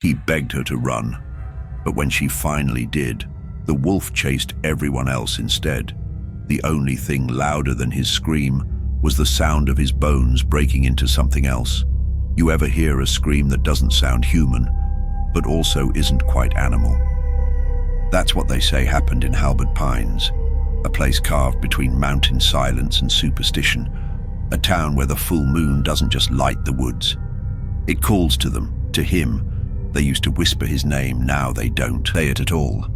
He begged her to run, but when she finally did, the wolf chased everyone else instead. The only thing louder than his scream was the sound of his bones breaking into something else. You ever hear a scream that doesn't sound human, but also isn't quite animal? That's what they say happened in Halbert Pines, a place carved between mountain silence and superstition, a town where the full moon doesn't just light the woods. It calls to them, to him. They used to whisper his name, now they don't say it at all.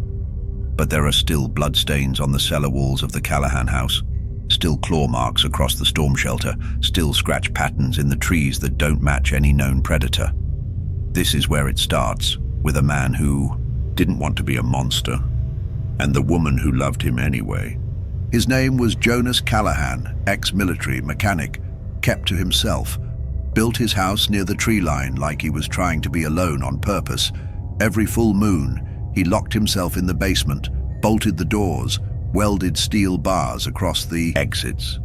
But there are still bloodstains on the cellar walls of the Callahan house, still claw marks across the storm shelter, still scratch patterns in the trees that don't match any known predator. This is where it starts, with a man who didn't want to be a monster, and the woman who loved him anyway. His name was Jonas Callahan, ex-military mechanic, kept to himself, built his house near the tree line like he was trying to be alone on purpose. Every full moon, he locked himself in the basement, bolted the doors, welded steel bars across the exits.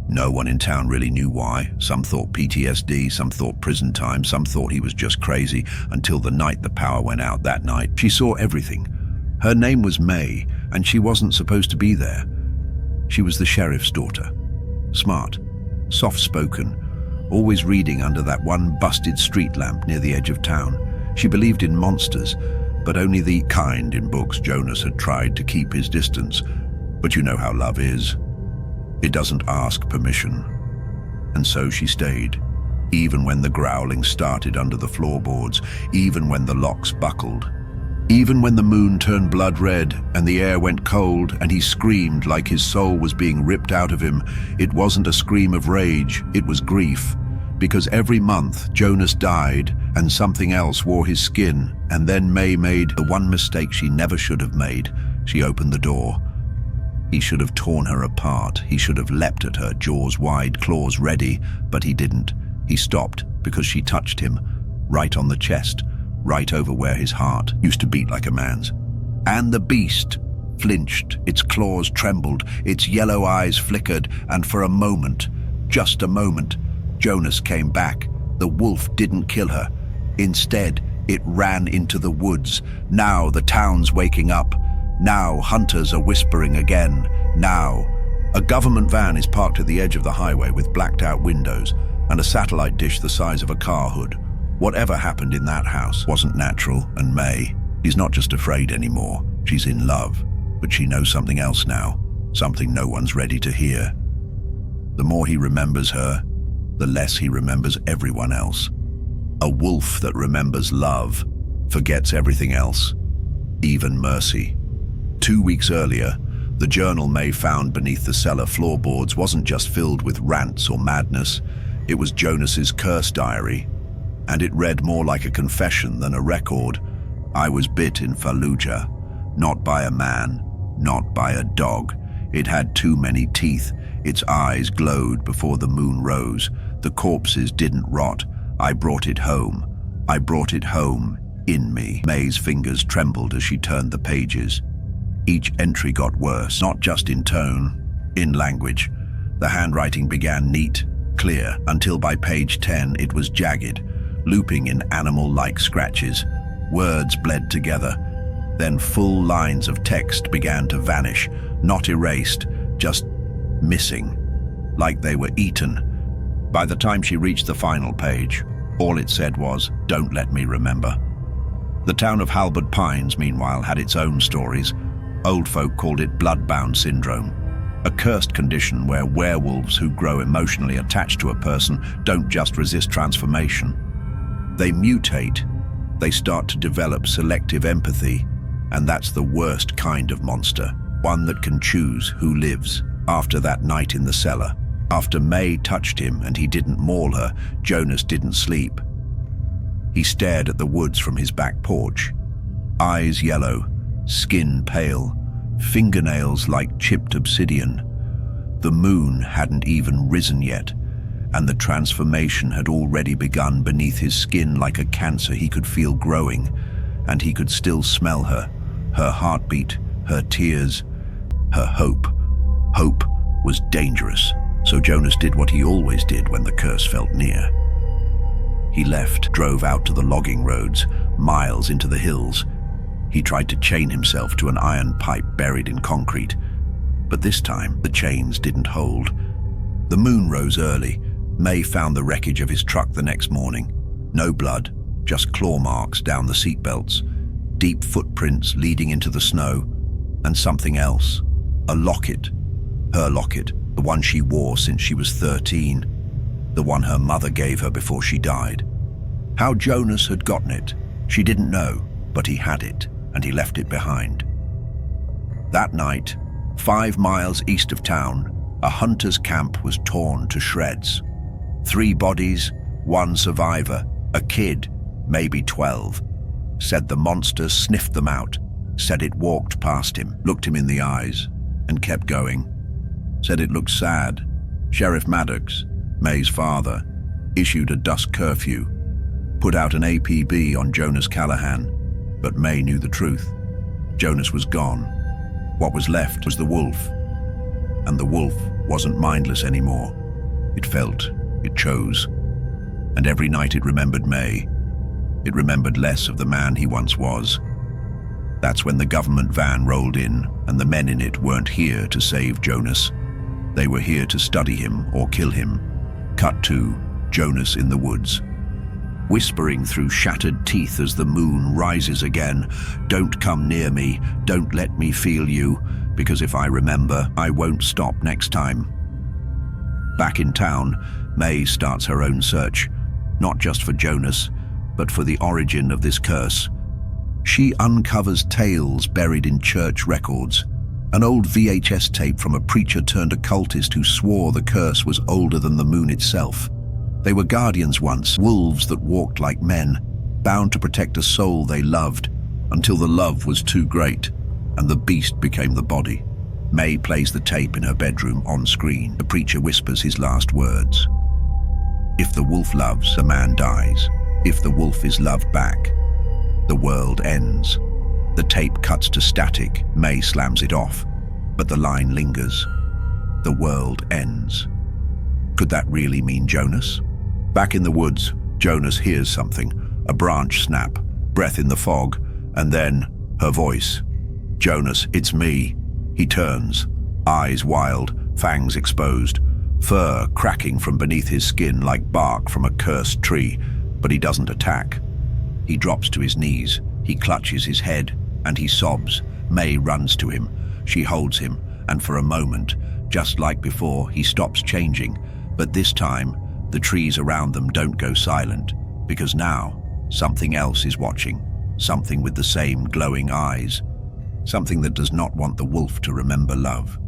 No one in town really knew why. Some thought PTSD, some thought prison time, some thought he was just crazy, until the night the power went out that night. She saw everything. Her name was May, and she wasn't supposed to be there. She was the sheriff's daughter. Smart, soft-spoken, always reading under that one busted street lamp near the edge of town. She believed in monsters, but only the kind in books. Jonas had tried to keep his distance. But you know how love is. It doesn't ask permission. And so she stayed, even when the growling started under the floorboards, even when the locks buckled, even when the moon turned blood red and the air went cold and he screamed like his soul was being ripped out of him. It wasn't a scream of rage, it was grief. Because every month Jonas died and something else wore his skin, and then May made the one mistake she never should have made. She opened the door. He should have torn her apart. He should have leapt at her, jaws wide, claws ready, but he didn't. He stopped because she touched him, right on the chest, right over where his heart used to beat like a man's. And the beast flinched, its claws trembled, its yellow eyes flickered, and for a moment, just a moment, Jonas came back. The wolf didn't kill her. Instead, it ran into the woods. Now the town's waking up. Now hunters are whispering again. Now a government van is parked at the edge of the highway with blacked out windows and a satellite dish the size of a car hood. Whatever happened in that house wasn't natural, and May, she's not just afraid anymore. She's in love, but she knows something else now, something no one's ready to hear. The more he remembers her, the less he remembers everyone else. A wolf that remembers love forgets everything else, even mercy. 2 weeks earlier, the journal May found beneath the cellar floorboards wasn't just filled with rants or madness. It was Jonas's curse diary, and it read more like a confession than a record. I was bit in Fallujah, not by a man, not by a dog. It had too many teeth. Its eyes glowed before the moon rose. The corpses didn't rot. I brought it home. I brought it home in me. May's fingers trembled as she turned the pages. Each entry got worse, not just in tone, in language. The handwriting began neat, clear, until by page 10 it was jagged, looping in animal-like scratches. Words bled together. Then full lines of text began to vanish, not erased, just missing, like they were eaten. By the time she reached the final page, all it said was, "Don't let me remember." The town of Halbert Pines, meanwhile, had its own stories. Old folk called it bloodbound syndrome, a cursed condition where werewolves who grow emotionally attached to a person don't just resist transformation. They mutate. They start to develop selective empathy, and that's the worst kind of monster, one that can choose who lives. After that night in the cellar, after May touched him and he didn't maul her, Jonas didn't sleep. He stared at the woods from his back porch, eyes yellow, skin pale, fingernails like chipped obsidian. The moon hadn't even risen yet, and the transformation had already begun beneath his skin like a cancer he could feel growing, and he could still smell her heartbeat, her tears, her hope. Hope was dangerous, so Jonas did what he always did when the curse felt near. He left, drove out to the logging roads, miles into the hills. He tried to chain himself to an iron pipe buried in concrete, but this time the chains didn't hold. The moon rose early. May found the wreckage of his truck the next morning. No blood, just claw marks down the seatbelts, deep footprints leading into the snow, and something else. A locket. Her locket, the one she wore since she was 13. The one her mother gave her before she died. How Jonas had gotten it, she didn't know, but he had it, and he left it behind. That night, 5 miles east of town, a hunter's camp was torn to shreds. 3 bodies, 1 survivor, a kid, maybe 12. Said the monster sniffed them out, said it walked past him, looked him in the eyes, and kept going. Said it looked sad. Sheriff Maddox, May's father, issued a dusk curfew, put out an APB on Jonas Callahan, but May knew the truth. Jonas was gone. What was left was the wolf. And the wolf wasn't mindless anymore. It felt, it chose. And every night it remembered May. It remembered less of the man he once was. That's when the government van rolled in, and the men in it weren't here to save Jonas. They were here to study him or kill him. Cut to Jonas in the woods, whispering through shattered teeth as the moon rises again, "Don't come near me, don't let me feel you, because if I remember, I won't stop next time." Back in town, May starts her own search, not just for Jonas, but for the origin of this curse. She uncovers tales buried in church records, an old VHS tape from a preacher turned occultist who swore the curse was older than the moon itself. They were guardians once, wolves that walked like men, bound to protect a soul they loved, until the love was too great, and the beast became the body. May plays the tape in her bedroom on screen. The preacher whispers his last words. If the wolf loves, the man dies. If the wolf is loved back, the world ends. The tape cuts to static. May slams it off, but the line lingers. The world ends. Could that really mean Jonas? Back in the woods, Jonas hears something, a branch snap, breath in the fog, and then her voice. "Jonas, it's me." He turns, eyes wild, fangs exposed, fur cracking from beneath his skin like bark from a cursed tree, but he doesn't attack. He drops to his knees, he clutches his head, and he sobs. May runs to him. She holds him, and for a moment, just like before, he stops changing. But this time, the trees around them don't go silent, because now, something else is watching, something with the same glowing eyes, something that does not want the wolf to remember love.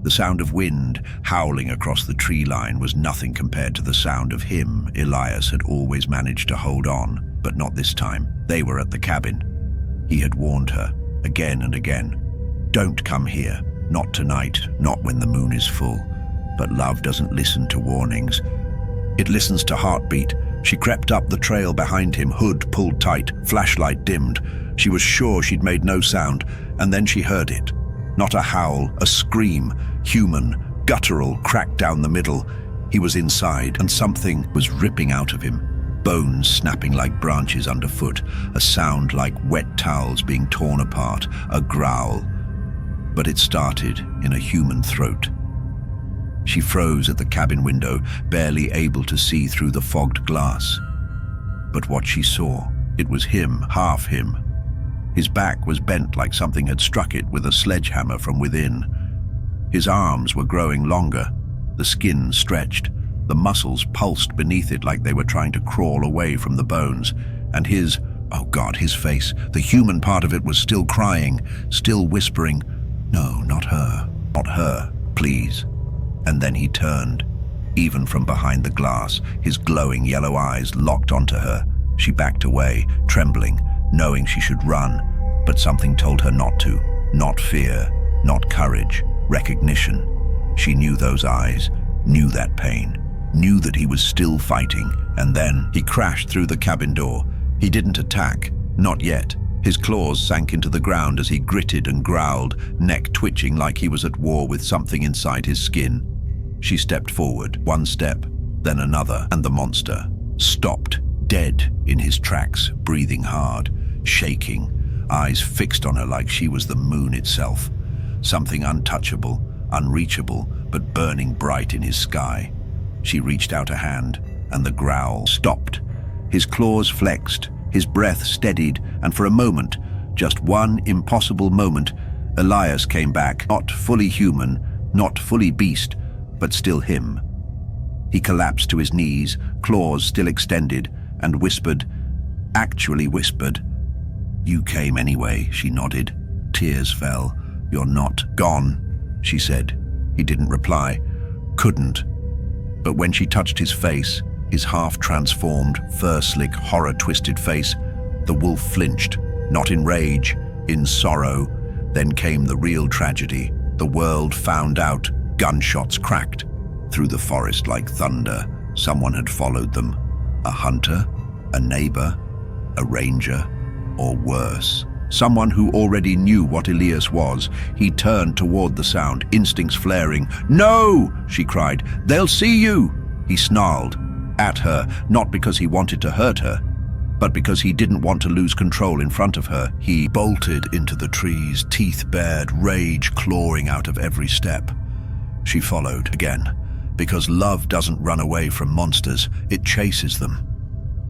The sound of wind howling across the tree line was nothing compared to the sound of him. Elias had always managed to hold on, but not this time. They were at the cabin. He had warned her, again and again. "Don't come here, not tonight, not when the moon is full." But love doesn't listen to warnings. It listens to heartbeat. She crept up the trail behind him, hood pulled tight, flashlight dimmed. She was sure she'd made no sound, and then she heard it. Not a howl, a scream, human, guttural, cracked down the middle. He was inside, and something was ripping out of him. Bones snapping like branches underfoot, a sound like wet towels being torn apart, a growl. But it started in a human throat. She froze at the cabin window, barely able to see through the fogged glass. But what she saw, it was him, half him. His back was bent like something had struck it with a sledgehammer from within. His arms were growing longer, the skin stretched, the muscles pulsed beneath it like they were trying to crawl away from the bones. And his, oh God, his face, the human part of it was still crying, still whispering, "No, not her, not her, please." And then he turned, even from behind the glass, his glowing yellow eyes locked onto her. She backed away, trembling, knowing she should run, but something told her not to. Not fear, not courage, recognition. She knew those eyes, knew that pain, knew that he was still fighting, and then he crashed through the cabin door. He didn't attack, not yet. His claws sank into the ground as he gritted and growled, neck twitching like he was at war with something inside his skin. She stepped forward, one step, then another, and the monster stopped dead in his tracks, breathing hard, shaking, eyes fixed on her like she was the moon itself, something untouchable, unreachable, but burning bright in his sky. She reached out a hand, and the growl stopped. His claws flexed, his breath steadied, and for a moment, just one impossible moment, Elias came back, not fully human, not fully beast, but still him. He collapsed to his knees, claws still extended, and whispered, actually whispered. "You came anyway," she nodded. Tears fell. "You're not gone," she said. He didn't reply. Couldn't. But when she touched his face, his half-transformed, fur-slick, horror-twisted face, the wolf flinched, not in rage, in sorrow. Then came the real tragedy. The world found out. Gunshots cracked. Through the forest like thunder, someone had followed them. A hunter, a neighbor, a ranger, or worse. Someone who already knew what Elias was. He turned toward the sound, instincts flaring. "No!" she cried. "They'll see you!" He snarled at her, not because he wanted to hurt her, but because he didn't want to lose control in front of her. He bolted into the trees, teeth bared, rage clawing out of every step. She followed again, because love doesn't run away from monsters, it chases them.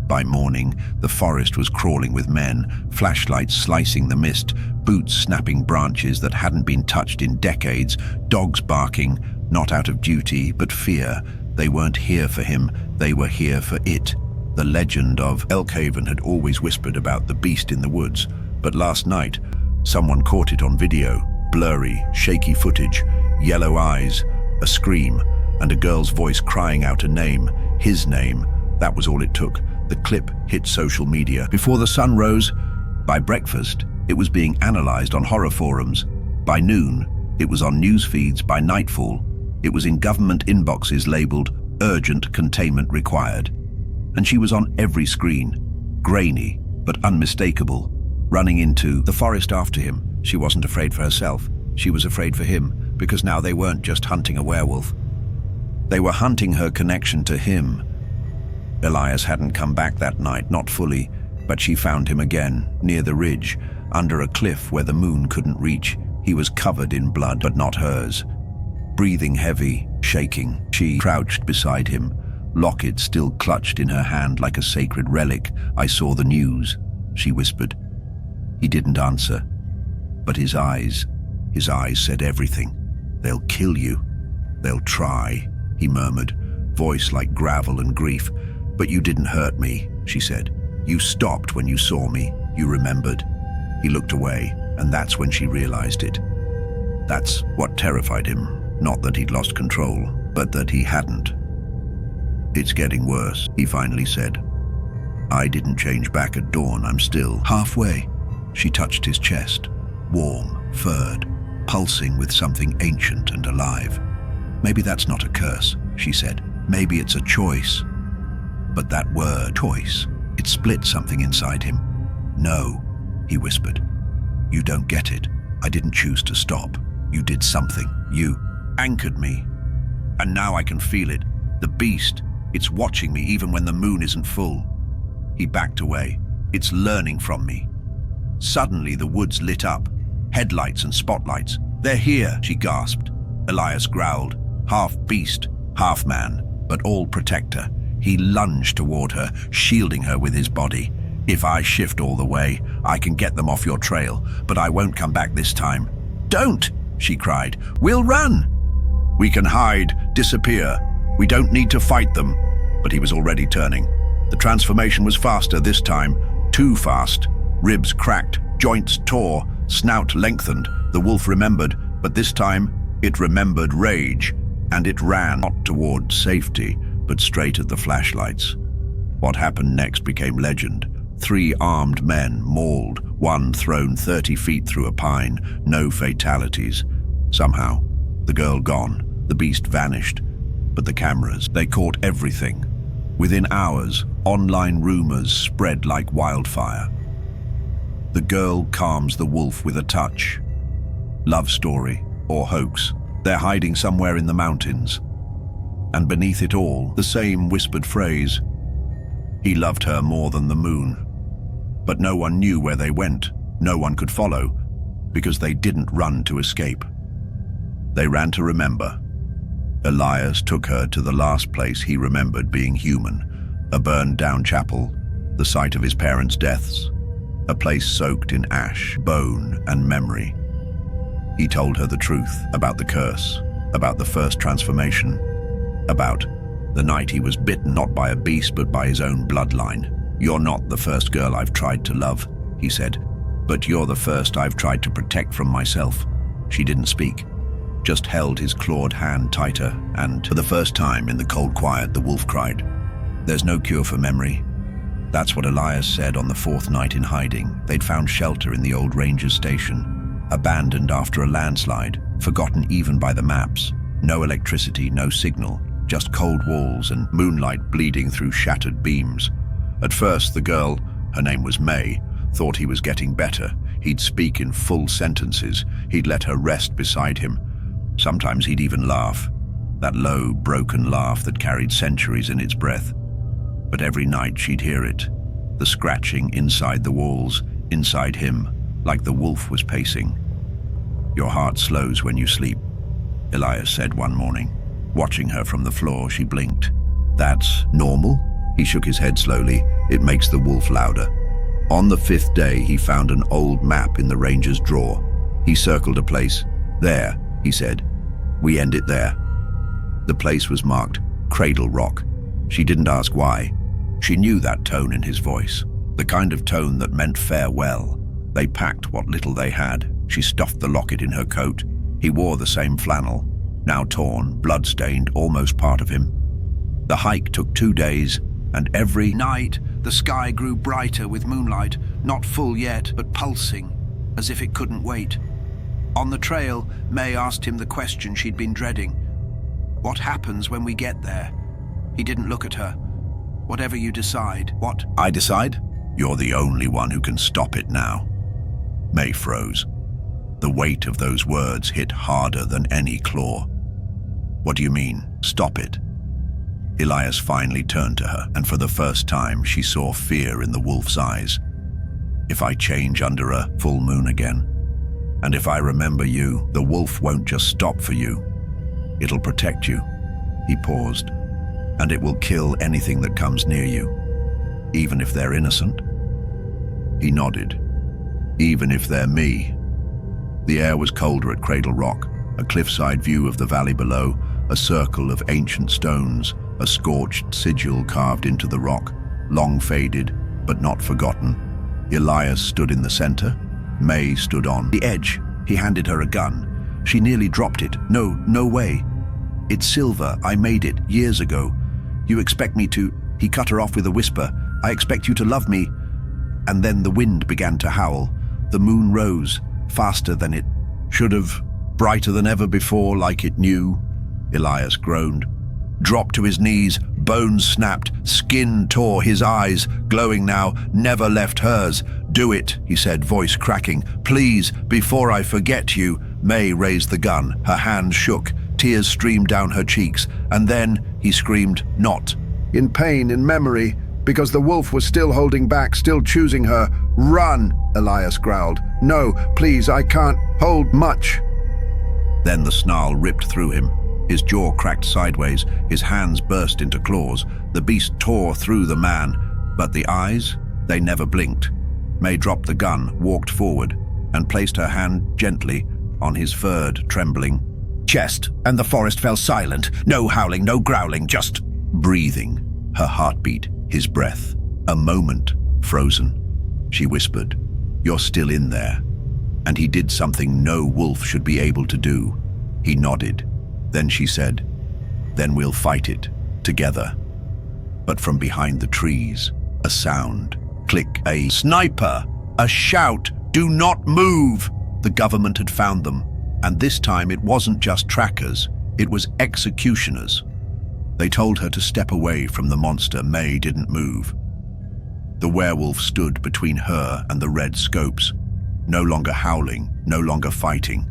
By morning, the forest was crawling with men, flashlights slicing the mist, boots snapping branches that hadn't been touched in decades, dogs barking, not out of duty, but fear. They weren't here for him, they were here for it. The legend of Elkhaven had always whispered about the beast in the woods, but last night, someone caught it on video. Blurry, shaky footage, yellow eyes, a scream, and a girl's voice crying out a name, his name. That was all it took. The clip hit social media. Before the sun rose, by breakfast, it was being analyzed on horror forums. By noon, it was on news feeds. By nightfall, it was in government inboxes labeled "Urgent Containment Required." And she was on every screen, grainy but unmistakable, running into the forest after him. She wasn't afraid for herself. She was afraid for him, because now they weren't just hunting a werewolf. They were hunting her connection to him. Elias hadn't come back that night, not fully, but she found him again, near the ridge, under a cliff where the moon couldn't reach. He was covered in blood, but not hers. Breathing heavy, shaking, she crouched beside him, locket still clutched in her hand like a sacred relic. "I saw the news," she whispered. He didn't answer, but his eyes said everything. "They'll kill you. They'll try," he murmured, voice like gravel and grief. "But you didn't hurt me," she said. "You stopped when you saw me. You remembered." He looked away, and that's when she realized it. That's what terrified him. Not that he'd lost control, but that he hadn't. "It's getting worse," he finally said. "I didn't change back at dawn. I'm still halfway." She touched his chest, warm, furred, pulsing with something ancient and alive. "Maybe that's not a curse," she said. "Maybe it's a choice." But that word, choice, it split something inside him. "No," he whispered. "You don't get it. I didn't choose to stop. You did something. You anchored me. And now I can feel it. The beast, it's watching me even when the moon isn't full." He backed away. "It's learning from me." Suddenly the woods lit up. Headlights and spotlights. "They're here," she gasped. Elias growled. Half beast, half man, but all protector. He lunged toward her, shielding her with his body. "If I shift all the way, I can get them off your trail, but I won't come back this time." "Don't!" she cried. "We'll run!" "We can hide, disappear. We don't need to fight them." But he was already turning. The transformation was faster this time, too fast. Ribs cracked, joints tore, snout lengthened. The wolf remembered, but this time it remembered rage, and it ran not toward safety, but straight at the flashlights. What happened next became legend. 3 armed men mauled, one thrown 30 feet through a pine, no fatalities. Somehow, the girl gone, the beast vanished, but the cameras, they caught everything. Within hours, online rumors spread like wildfire. The girl calms the wolf with a touch. Love story or hoax. They're hiding somewhere in the mountains. And beneath it all, the same whispered phrase, He loved her more than the moon. But no one knew where they went. No one could follow, because they didn't run to escape. They ran to remember. Elias took her to the last place he remembered being human, a burned-down chapel, the site of his parents' deaths, a place soaked in ash, bone, and memory. He told her the truth about the curse, about the first transformation, about the night he was bitten not by a beast but by his own bloodline. "You're not the first girl I've tried to love," he said, "but you're the first I've tried to protect from myself." She didn't speak, just held his clawed hand tighter, and for the first time in the cold quiet, the wolf cried, "There's no cure for memory." That's what Elias said on the fourth night in hiding. They'd found shelter in the old ranger's station, abandoned after a landslide, forgotten even by the maps. No electricity, no signal, just cold walls and moonlight bleeding through shattered beams. At first, the girl, her name was May, thought he was getting better. He'd speak in full sentences. He'd let her rest beside him. Sometimes he'd even laugh, that low, broken laugh that carried centuries in its breath. But every night she'd hear it, the scratching inside the walls, inside him, like the wolf was pacing. "Your heart slows when you sleep," Elias said one morning. Watching her from the floor, she blinked. "That's normal?" He shook his head slowly. "It makes the wolf louder." On the fifth day, he found an old map in the ranger's drawer. He circled a place. "There," he said. "We end it there." The place was marked Cradle Rock. She didn't ask why. She knew that tone in his voice, the kind of tone that meant farewell. They packed what little they had. She stuffed the locket in her coat. He wore the same flannel, now torn, blood-stained, almost part of him. The hike took 2 days, and every night the sky grew brighter with moonlight, not full yet, but pulsing, as if it couldn't wait. On the trail, May asked him the question she'd been dreading. "What happens when we get there?" He didn't look at her. "Whatever you decide." "What? I decide? You're the only one who can stop it now." May froze. The weight of those words hit harder than any claw. "What do you mean, stop it?" Elias finally turned to her, and for the first time she saw fear in the wolf's eyes. "If I change under a full moon again, and if I remember you, the wolf won't just stop for you. It'll protect you." He paused. "And it will kill anything that comes near you, even if they're innocent?" He nodded. "Even if they're me." The air was colder at Cradle Rock, a cliffside view of the valley below, a circle of ancient stones, a scorched sigil carved into the rock, long faded, but not forgotten. Elias stood in the center. May stood on the edge. He handed her a gun. She nearly dropped it. No way. "It's silver. I made it years ago. You expect me to..." He cut her off with a whisper. "I expect you to love me." And then the wind began to howl. The moon rose, faster than it should have, brighter than ever before, like it knew. Elias groaned, dropped to his knees, bones snapped, skin tore, his eyes, glowing now, never left hers. "Do it," he said, voice cracking. "Please, before I forget you." May raised the gun. Her hand shook. Tears streamed down her cheeks. And then he screamed, "Not." In pain, in memory, because the wolf was still holding back, still choosing her. "Run," Elias growled. "No, please, I can't hold much." Then the snarl ripped through him. His jaw cracked sideways, his hands burst into claws. The beast tore through the man, but the eyes, they never blinked. May dropped the gun, walked forward, and placed her hand gently on his furred, trembling chest, and the forest fell silent. No howling, no growling, just breathing. Her heartbeat, his breath. A moment, frozen. She whispered, "You're still in there." And he did something no wolf should be able to do. He nodded. Then she said, "Then we'll fight it, together." But from behind the trees, a sound. Click. A sniper! A shout! "Do not move!" The government had found them. And this time it wasn't just trackers, it was executioners. They told her to step away from the monster. May didn't move. The werewolf stood between her and the red scopes, no longer howling, no longer fighting,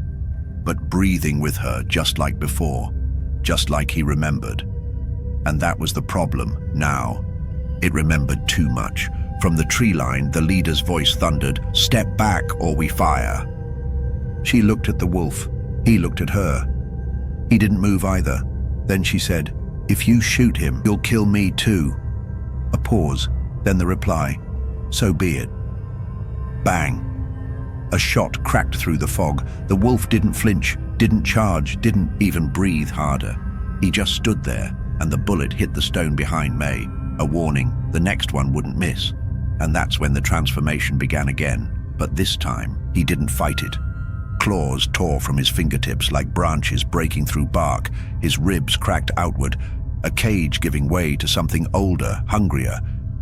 but breathing with her just like before, just like he remembered. And that was the problem now. It remembered too much. From the tree line, the leader's voice thundered, "Step back or we fire." She looked at the wolf. He looked at her. He didn't move either. Then she said, "If you shoot him, you'll kill me too." A pause, then the reply, "So be it." Bang! A shot cracked through the fog. The wolf didn't flinch, didn't charge, didn't even breathe harder. He just stood there, and the bullet hit the stone behind May. A warning, the next one wouldn't miss. And that's when the transformation began again. But this time, he didn't fight it. Claws tore from his fingertips like branches breaking through bark. His ribs cracked outward, a cage giving way to something older, hungrier.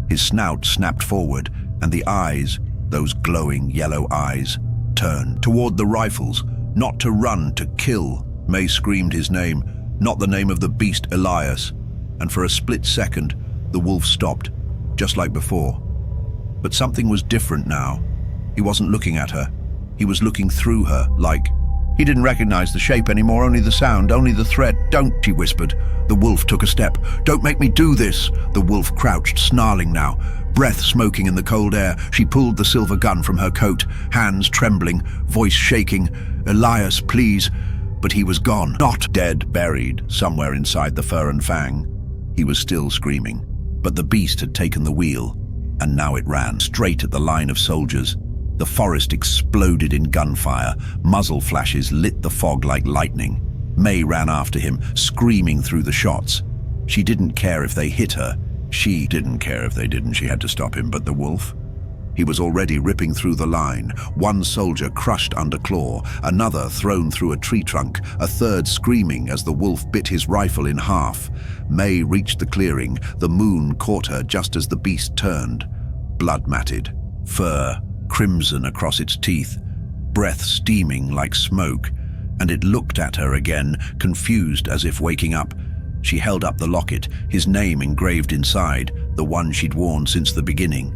His snout snapped forward, and the eyes, those glowing yellow eyes, turned toward the rifles. Not to run, to kill. May screamed his name, not the name of the beast Elias. And for a split second, the wolf stopped, just like before. But something was different now. He wasn't looking at her. He was looking through her, like... He didn't recognize the shape anymore, only the sound, only the threat. "Don't," she whispered. The wolf took a step. "Don't make me do this." The wolf crouched, snarling now, breath smoking in the cold air. She pulled the silver gun from her coat, hands trembling, voice shaking. "Elias, please." But he was gone. Not dead, buried, somewhere inside the fur and fang. He was still screaming. But the beast had taken the wheel, and now it ran straight at the line of soldiers. The forest exploded in gunfire. Muzzle flashes lit the fog like lightning. May ran after him, screaming through the shots. She didn't care if they hit her. She didn't care if they didn't. She had to stop him. But the wolf? He was already ripping through the line. One soldier crushed under claw, another thrown through a tree trunk, a third screaming as the wolf bit his rifle in half. May reached the clearing. The moon caught her just as the beast turned. Blood-matted, fur crimson across its teeth, breath steaming like smoke, and it looked at her again, confused as if waking up. She held up the locket, his name engraved inside, the one she'd worn since the beginning.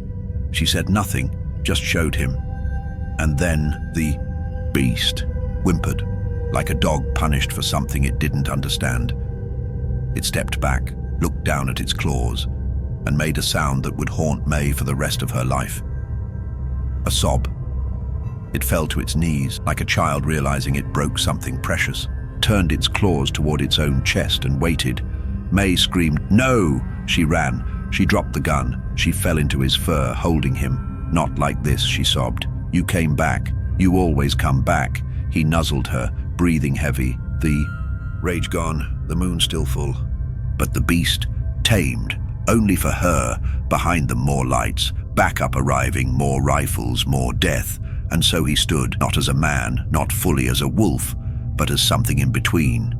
She said nothing, just showed him. And then the beast whimpered, like a dog punished for something it didn't understand. It stepped back, looked down at its claws, and made a sound that would haunt May for the rest of her life. A sob. It fell to its knees, like a child realizing it broke something precious, turned its claws toward its own chest and waited. May screamed, "No!" She ran. She dropped the gun. She fell into his fur, holding him. "Not like this," she sobbed. "You came back. You always come back." He nuzzled her, breathing heavy. The rage gone, the moon still full. But the beast, tamed, only for her, behind them more lights, backup arriving, more rifles, more death. And so he stood, not as a man, not fully as a wolf, but as something in between.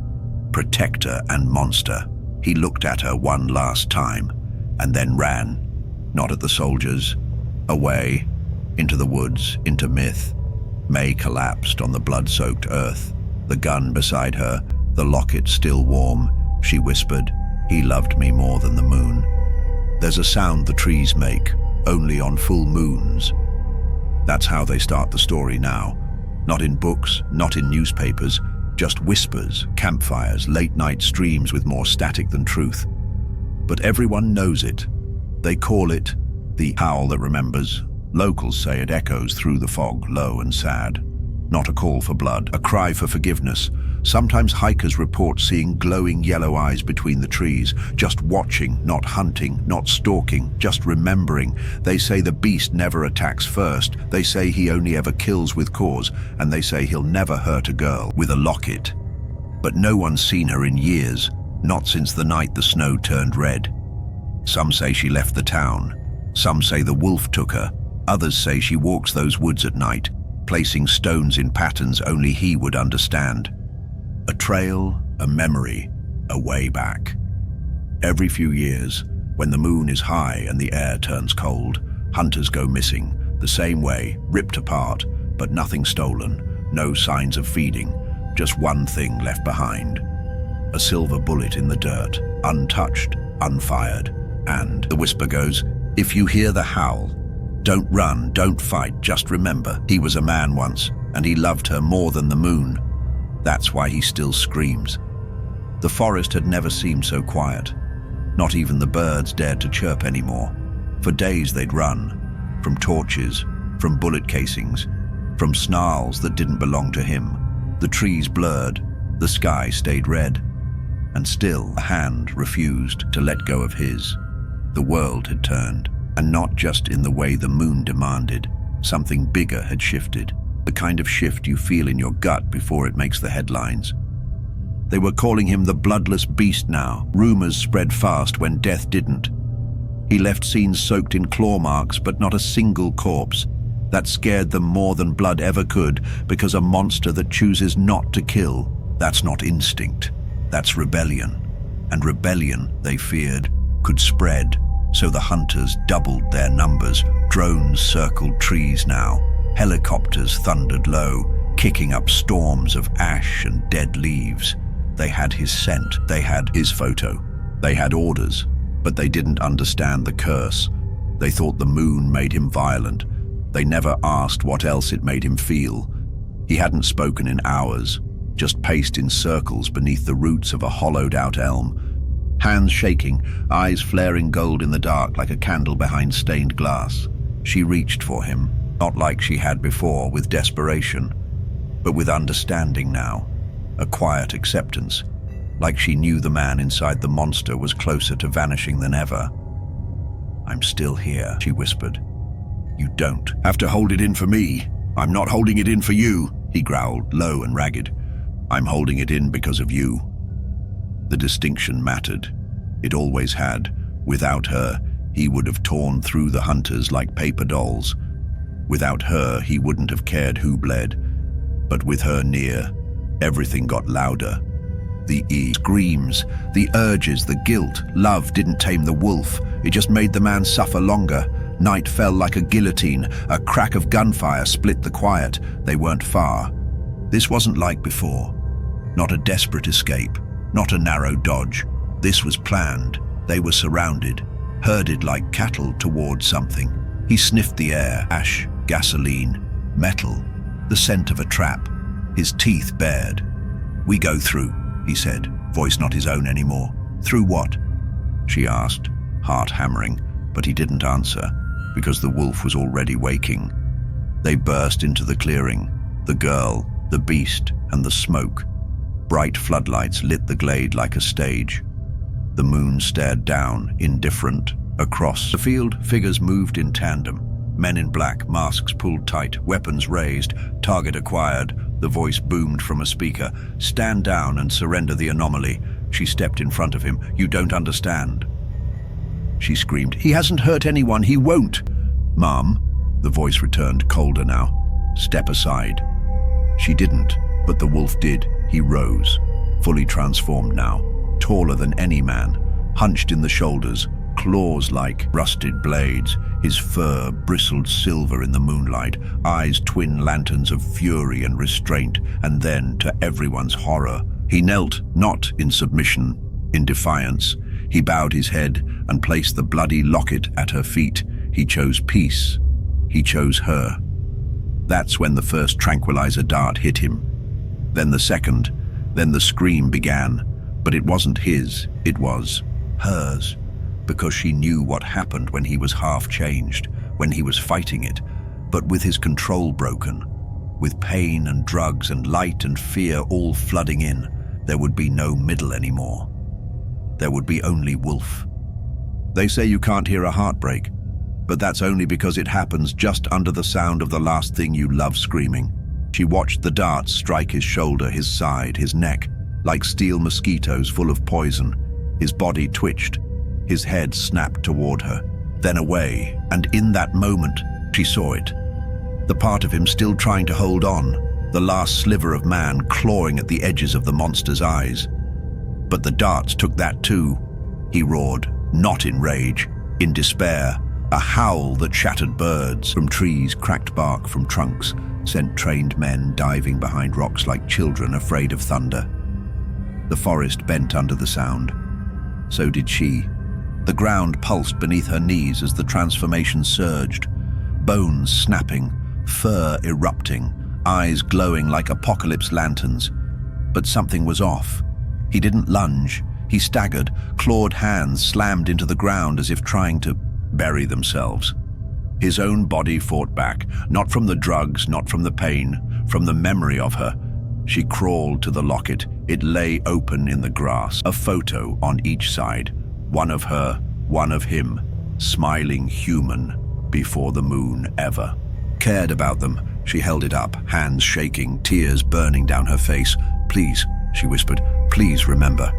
Protector and monster. He looked at her one last time, and then ran. Not at the soldiers. Away, into the woods, into myth. May collapsed on the blood-soaked earth. The gun beside her, the locket still warm. She whispered, "He loved me more than the moon." There's a sound the trees make, only on full moons. That's how they start the story now. Not in books, not in newspapers, just whispers, campfires, late-night streams with more static than truth. But everyone knows it. They call it the howl that remembers. Locals say it echoes through the fog, low and sad. Not a call for blood, a cry for forgiveness. Sometimes hikers report seeing glowing yellow eyes between the trees, just watching, not hunting, not stalking, just remembering. They say the beast never attacks first. They say he only ever kills with cause, and they say he'll never hurt a girl with a locket. But no one's seen her in years, not since the night the snow turned red. Some say she left the town. Some say the wolf took her. Others say she walks those woods at night, placing stones in patterns only he would understand. A trail, a memory, a way back. Every few years, when the moon is high and the air turns cold, hunters go missing, the same way, ripped apart, but nothing stolen, no signs of feeding, just one thing left behind. A silver bullet in the dirt, untouched, unfired, and the whisper goes, "If you hear the howl, don't run, don't fight, just remember, he was a man once, and he loved her more than the moon." That's why he still screams. The forest had never seemed so quiet. Not even the birds dared to chirp anymore. For days they'd run, from torches, from bullet casings, from snarls that didn't belong to him. The trees blurred, the sky stayed red, and still a hand refused to let go of his. The world had turned, and not just in the way the moon demanded. Something bigger had shifted, the kind of shift you feel in your gut before it makes the headlines. They were calling him the bloodless beast now. Rumors spread fast when death didn't. He left scenes soaked in claw marks, but not a single corpse. That scared them more than blood ever could, because a monster that chooses not to kill, that's not instinct, that's rebellion. And rebellion, they feared, could spread, so the hunters doubled their numbers. Drones circled trees now. Helicopters thundered low, kicking up storms of ash and dead leaves. They had his scent, they had his photo, they had orders, but they didn't understand the curse. They thought the moon made him violent. They never asked what else it made him feel. He hadn't spoken in hours, just paced in circles beneath the roots of a hollowed-out elm. Hands shaking, eyes flaring gold in the dark like a candle behind stained glass. She reached for him, not like she had before, with desperation, but with understanding now. A quiet acceptance, like she knew the man inside the monster was closer to vanishing than ever. "I'm still here," she whispered. "You don't have to hold it in for me. I'm not holding it in for you," he growled, low and ragged. "I'm holding it in because of you." The distinction mattered. It always had. Without her, he would have torn through the hunters like paper dolls. Without her, he wouldn't have cared who bled. But with her near, everything got louder. The screams, the urges, the guilt. Love didn't tame the wolf. It just made the man suffer longer. Night fell like a guillotine. A crack of gunfire split the quiet. They weren't far. This wasn't like before. Not a desperate escape, not a narrow dodge. This was planned. They were surrounded, herded like cattle towards something. He sniffed the air, ash, gasoline, metal, the scent of a trap. His teeth bared. "We go through," he said, voice not his own anymore. "Through what?" she asked, heart hammering, but he didn't answer, because the wolf was already waking. They burst into the clearing, the girl, the beast, and the smoke. Bright floodlights lit the glade like a stage. The moon stared down, indifferent. Across the field, figures moved in tandem. Men in black, masks pulled tight, weapons raised, target acquired. The voice boomed from a speaker. "Stand down and surrender the anomaly." She stepped in front of him. "You don't understand." She screamed, "He hasn't hurt anyone, he won't." "Mom," the voice returned, colder now. "Step aside." She didn't, but the wolf did. He rose, fully transformed now, taller than any man, hunched in the shoulders, claws like rusted blades. His fur bristled silver in the moonlight, eyes twin lanterns of fury and restraint. And then, to everyone's horror, he knelt, not in submission, in defiance. He bowed his head and placed the bloody locket at her feet. He chose peace. He chose her. That's when the first tranquilizer dart hit him. Then the second, then the scream began. But it wasn't his, it was hers. Because she knew what happened when he was half changed, when he was fighting it, but with his control broken, with pain and drugs and light and fear all flooding in. There would be no middle anymore. There would be only wolf. They say you can't hear a heartbreak, but that's only because it happens just under the sound of the last thing you love screaming. She watched the darts strike his shoulder, his side, his neck, like steel mosquitoes full of poison. His body twitched. His head snapped toward her, then away, and in that moment, she saw it. The part of him still trying to hold on, the last sliver of man clawing at the edges of the monster's eyes. But the darts took that too. He roared, not in rage, in despair. A howl that shattered birds from trees, cracked bark from trunks, sent trained men diving behind rocks like children afraid of thunder. The forest bent under the sound. So did she. The ground pulsed beneath her knees as the transformation surged. Bones snapping, fur erupting, eyes glowing like apocalypse lanterns. But something was off. He didn't lunge. He staggered, clawed hands slammed into the ground as if trying to bury themselves. His own body fought back, not from the drugs, not from the pain, from the memory of her. She crawled to the locket. It lay open in the grass, a photo on each side, one of her, one of him, smiling human before the moon ever cared about them. She held it up, hands shaking, tears burning down her face. "Please," she whispered, "please remember."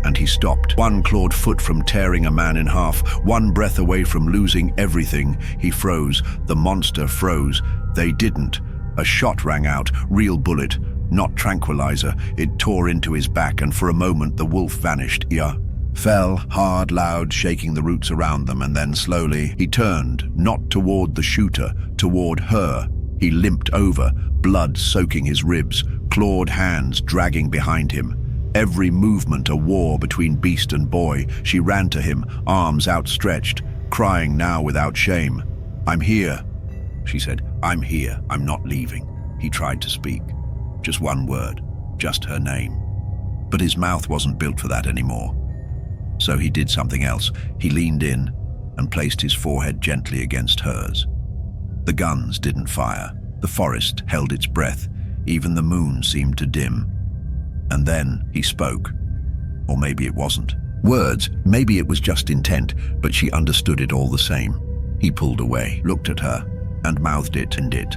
And he stopped, one clawed foot from tearing a man in half, one breath away from losing everything. He froze. The monster froze. They didn't. A shot rang out, real bullet, not tranquilizer. It tore into his back, and for a moment the wolf vanished. Fell, hard, loud, shaking the roots around them, and then slowly he turned, not toward the shooter, toward her. He limped over, blood soaking his ribs, clawed hands dragging behind him. Every movement a war between beast and boy. She ran to him, arms outstretched, crying now without shame. "I'm here," she said. "I'm here. I'm not leaving." He tried to speak. Just one word, just her name. But his mouth wasn't built for that anymore. So he did something else. He leaned in and placed his forehead gently against hers. The guns didn't fire. The forest held its breath. Even the moon seemed to dim. And then he spoke. Or maybe it wasn't. Words, maybe it was just intent, but she understood it all the same. He pulled away, looked at her, and mouthed it and it.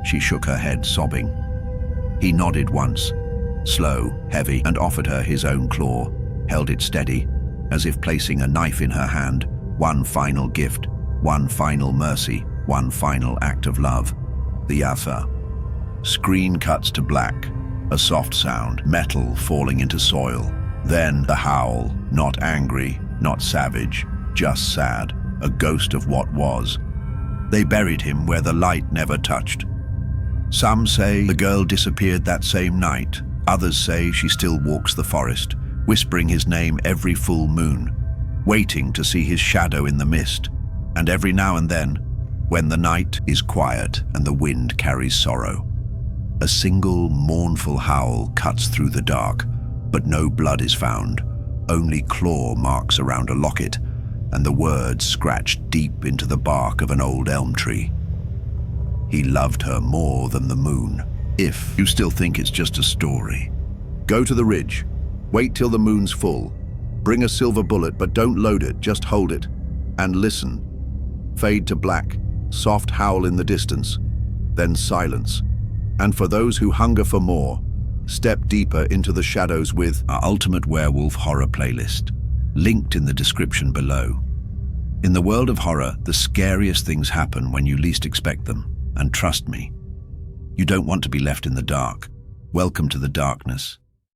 She shook her head, sobbing. He nodded once, slow, heavy, and offered her his own claw, held it steady, as if placing a knife in her hand. One final gift, one final mercy, one final act of love. The Yafa. Screen cuts to black. A soft sound, metal falling into soil. Then the howl, not angry, not savage, just sad, a ghost of what was. They buried him where the light never touched. Some say the girl disappeared that same night. Others say she still walks the forest, whispering his name every full moon, waiting to see his shadow in the mist. And every now and then, when the night is quiet and the wind carries sorrow, a single mournful howl cuts through the dark, but no blood is found, only claw marks around a locket, and the words scratched deep into the bark of an old elm tree. He loved her more than the moon. If you still think it's just a story, go to the ridge, wait till the moon's full, bring a silver bullet, but don't load it, just hold it, and listen. Fade to black, soft howl in the distance, then silence. And for those who hunger for more, step deeper into the shadows with our Ultimate Werewolf Horror playlist, linked in the description below. In the world of horror, the scariest things happen when you least expect them. And trust me, you don't want to be left in the dark. Welcome to the darkness.